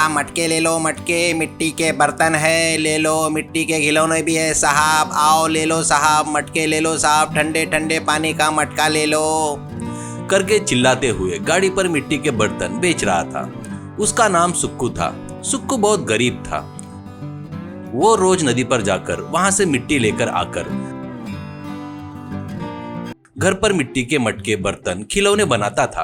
मटके ले लो, मटके मिट्टी के बर्तन है, ले लो। मिट्टी के खिलौने भी है साहब, आओ ले लो साहब, मटके ले लो साहब, ठंडे ठंडे पानी का मटका ले लो करके चिल्लाते हुए गाड़ी पर मिट्टी के बर्तन बेच रहा था। उसका नाम सुक्कू था। सुक्कू बहुत गरीब था। वो रोज नदी पर जाकर वहां से मिट्टी लेकर आकर घर पर मिट्टी के मटके, बर्तन, खिलौने बनाता था।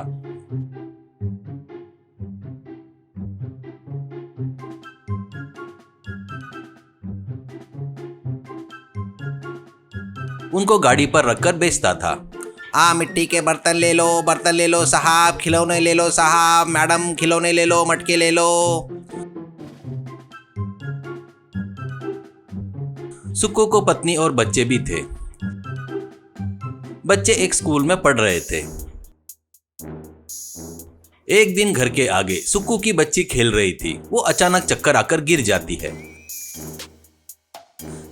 उनको गाड़ी पर रखकर बेचता था। मिट्टी के बर्तन ले लो साहब, खिलौने ले लो साहब, मैडम खिलौने ले लो, मटके ले लो। सुक्कू को पत्नी और बच्चे भी थे। बच्चे एक स्कूल में पढ़ रहे थे। एक दिन घर के आगे सुक्कू की बच्ची खेल रही थी। वो अचानक चक्कर आकर गिर जाती है।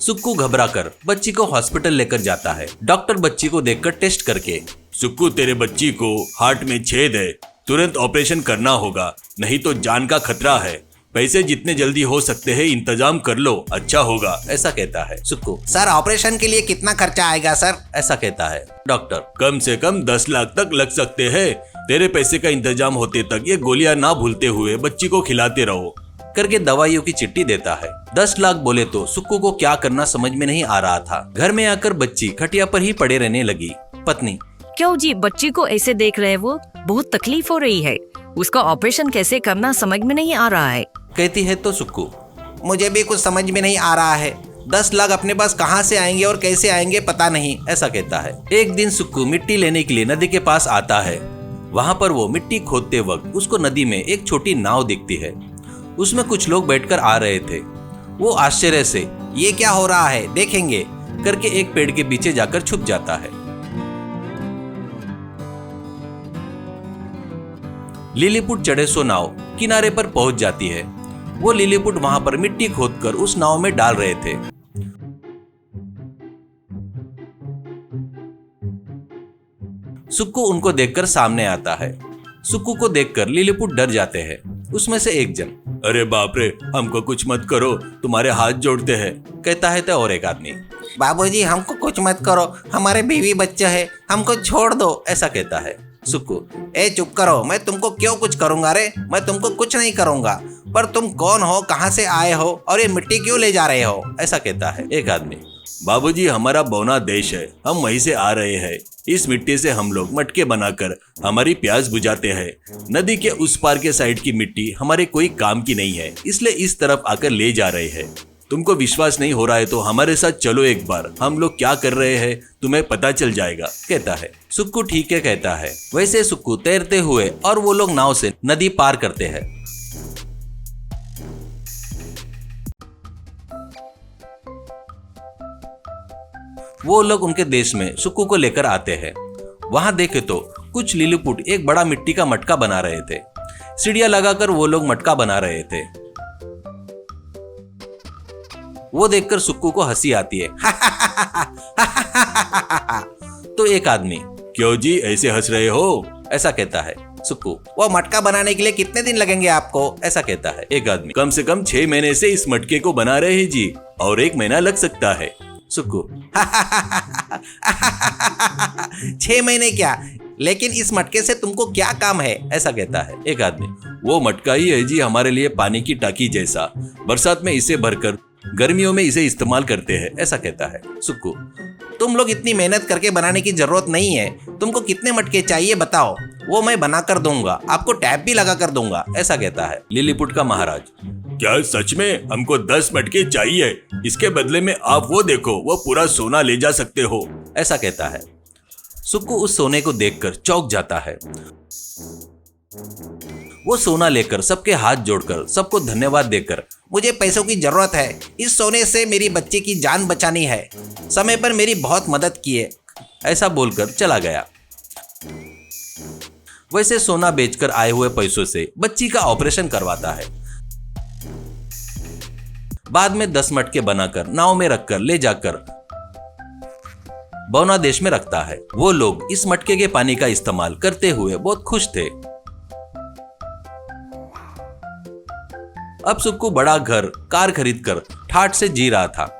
सुक्कू घबराकर बच्ची को हॉस्पिटल लेकर जाता है। डॉक्टर बच्ची को देखकर टेस्ट करके, सुक्कू तेरे बच्ची को हार्ट में छेद है, तुरंत ऑपरेशन करना होगा, नहीं तो जान का खतरा है। पैसे जितने जल्दी हो सकते हैं इंतजाम कर लो, अच्छा होगा, ऐसा कहता है सुक्कू। सर ऑपरेशन के लिए कितना खर्चा आएगा सर? ऐसा कहता है डॉक्टर। कम से कम 10 लाख तक लग सकते हैं। तेरे पैसे का इंतजाम होते तक ये गोलियां ना भूलते हुए बच्ची को खिलाते रहो करके दवाइयों की चिट्ठी देता है। 10 लाख बोले तो सुक्कू को क्या करना समझ में नहीं आ रहा था। घर में आकर बच्ची खटिया पर ही पड़े रहने लगी। पत्नी, क्यों जी, बच्ची को ऐसे देख रहे वो? बहुत तकलीफ हो रही है, उसका ऑपरेशन कैसे करना समझ में नहीं आ रहा है, कहती है तो सुक्कू, मुझे भी कुछ समझ में नहीं आ रहा है। 10 लाख अपने पास कहाँ से आएंगे और कैसे आएंगे पता नहीं, ऐसा कहता है। एक दिन सुक्कू मिट्टी लेने के लिए नदी के पास आता है। वहाँ पर वो मिट्टी खोदते वक्त उसको नदी में एक छोटी नाव दिखती है। उसमें कुछ लोग बैठकर आ रहे थे। वो आश्चर्य से ये क्या हो रहा है, देखेंगे करके एक पेड़ के पीछे जाकर छुप जाता है। लिलीपुट चढ़े सो नाव किनारे पर पहुंच जाती है। वो लिलीपुट वहां पर मिट्टी खोदकर उस नाव में डाल रहे थे। सुक्कू उनको देखकर सामने आता है। सुक्कू को देखकर लिलीपुट डर जाते हैं। उसमें से एक जन, अरे बाप रे, हमको कुछ मत करो, तुम्हारे हाथ जोड़ते हैं, कहता है तो और एक आदमी, बाबूजी हमको कुछ मत करो, हमारे बीवी बच्चे हैं, हमको छोड़ दो, ऐसा कहता है। सुक्कू, ए चुप करो, मैं तुमको क्यों कुछ करूंगा रे, मैं तुमको कुछ नहीं करूंगा, पर तुम कौन हो, कहाँ से आए हो और ये मिट्टी क्यों ले जा रहे हो, ऐसा कहता है एक आदमी। बाबूजी हमारा बौना देश है, हम वहीं से आ रहे हैं। इस मिट्टी से हम लोग मटके बनाकर हमारी प्यास बुझाते हैं। नदी के उस पार के साइड की मिट्टी हमारे कोई काम की नहीं है, इसलिए इस तरफ आकर ले जा रहे हैं। तुमको विश्वास नहीं हो रहा है तो हमारे साथ चलो, एक बार हम लोग क्या कर रहे हैं तुम्हें पता चल जाएगा, कहता है। सुक्कू ठीक है कहता है। वैसे सुक्कू तैरते हुए और वो लोग नाव से नदी पार करते हैं। वो लोग उनके देश में सुक्कू को लेकर आते हैं। वहां देखे तो कुछ लिलीपुट एक बड़ा मिट्टी का मटका बना रहे थे। सीढ़ियां लगाकर वो लोग मटका बना रहे थे। वो देखकर सुक्कू को हंसी आती है। तो एक आदमी, क्यों जी ऐसे हंस रहे हो, ऐसा कहता है। सुक्कू, वो मटका बनाने के लिए कितने दिन लगेंगे आपको, ऐसा कहता है। एक आदमी, कम से कम 6 महीने से इस मटके को बना रहे हैं जी, और 1 महीना लग सकता है। सुक्कू, 6 महीने क्या, लेकिन इस मटके से तुमको क्या काम है, ऐसा कहता है। एक आदमी, वो मटका ही है जी हमारे लिए पानी की टाकी जैसा, बरसात में इसे भरकर गर्मियों में इसे इस्तेमाल करते हैं, ऐसा कहता है। सुक्कू, तुम लोग इतनी मेहनत करके बनाने की जरूरत नहीं है, तुमको कितने मटके चाहिए बताओ, वो मैं बना कर दूंगा, आपको टैप भी लगा कर दूंगा, ऐसा कहता है लिलीपुट का महाराज। क्या सच में? हमको 10 मटके चाहिए, इसके बदले में आप वो देखो, वो पूरा सोना ले जा सकते हो, ऐसा कहता है। सुक्कू उस सोने को देखकर चौंक जाता है। वो सोना लेकर सबके हाथ जोड़कर सबको धन्यवाद देकर, मुझे पैसों की जरूरत है, इस सोने से मेरी बच्ची की जान बचानी है, समय पर मेरी बहुत मदद की है, ऐसा बोलकर चला गया। वैसे सोना बेचकर आए हुए पैसों से बच्ची का ऑपरेशन करवाता है। बाद में 10 मटके बनाकर नाव में रखकर ले जाकर बौना देश में रखता है। वो लोग इस मटके के पानी का इस्तेमाल करते हुए बहुत खुश थे। अब सुक्कू बड़ा घर कार खरीद कर ठाठ से जी रहा था।